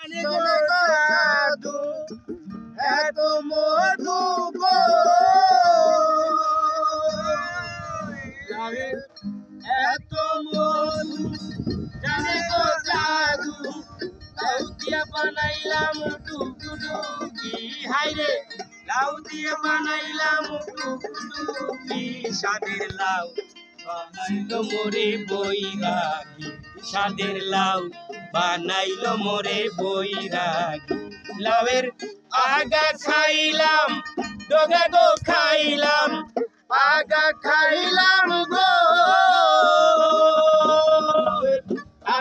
জানে গো জাদু এত মধু গো এত মধু জানে গো জাদু লাউ দিয়ে বানাইলাম টুকুটুকি হাইরে লাউ দিয়ে বানাইলাম টুকুটুকি স্বাদের লাউ বানাইলো মোরে বৈরাগী স্বাদের লাউ বানাইলো মোরে বৈরাগী লাউয়ের আগা খাইলাম ডগা গো খাইলাম আগা খাইলাম গো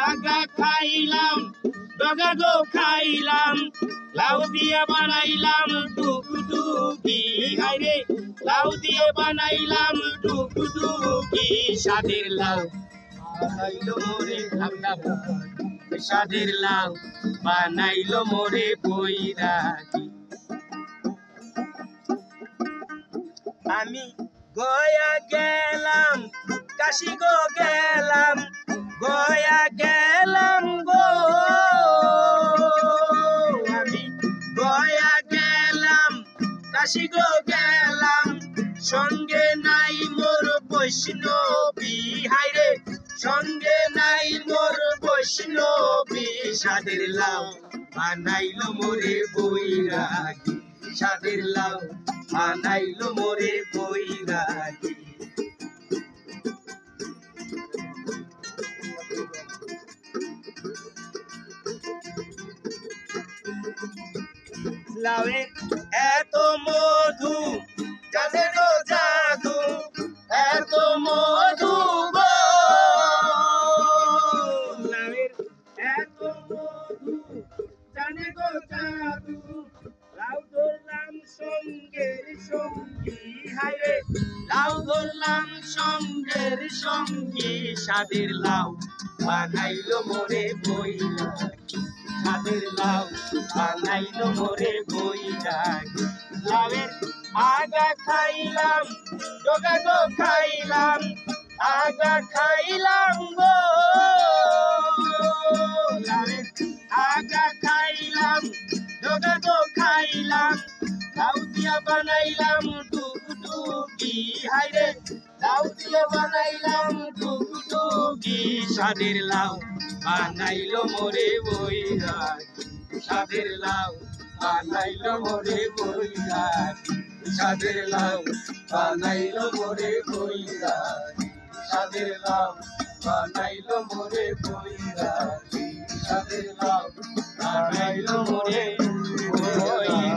আগা খাইলাম ডগা গো খাইলাম লাউ দিয়ে বানাইলাম টুকুটুকি হাইরে লাউ দিয়ে বানাইলাম টুকুটুকি স্বাদের লাউ বানাইলো মোরে স্বাদের লাউ বানাইলো মোরে বৈরাগী আমি গয়া গেলাম কাশি গো গেলাম গয়া গেলাম গো আমি গয়া গেলাম কাশি গো গেলাম সঙ্গে নাই মোর বৈষ্ণবী হাইরে সঙ্গে নাই মোর বৈষ্ণবী স্বাদের লাউ বানাইলো মোরে বৈরাগী স্বাদের লাউ বানাইলো মোরে বৈরাগী লাউয়ের এত মধু জানে গো জাদু এত মধু গো লাউয়ের এত মধু জানে গো জাদু লাউ ধরলাম সঙ্গের সঙ্গী হাইরে লাউ ধরলাম সঙ্গের সঙ্গী স্বাদের লাউ বানাইলো মোরে বৈরাগী স্বাদের লাউ বানাইলো মোরে বৈরাগী লাউয়ের আগা খাইলাম ডগা গো খাইলাম আগা খাইলাম গো লাউয়ের আগা খাইলাম ডগা গো খাইলাম লাউ দিয়া বানাইলাম টুকুটুকি হাইরে লাউ দিয়া বানাইলাম টুকুটুকি স্বাদের লাউ বানাইলো মোরে বৈরাগী স্বাদের লাউ বানাইলো মোরে বৈরাগী স্বাদের লাউ বানাইলো মোরে বৈরাগী স্বাদের লাউ বানাইলো মোরে বৈরাগী স্বাদের লাউ বানাইলো মোরে বৈরাগী।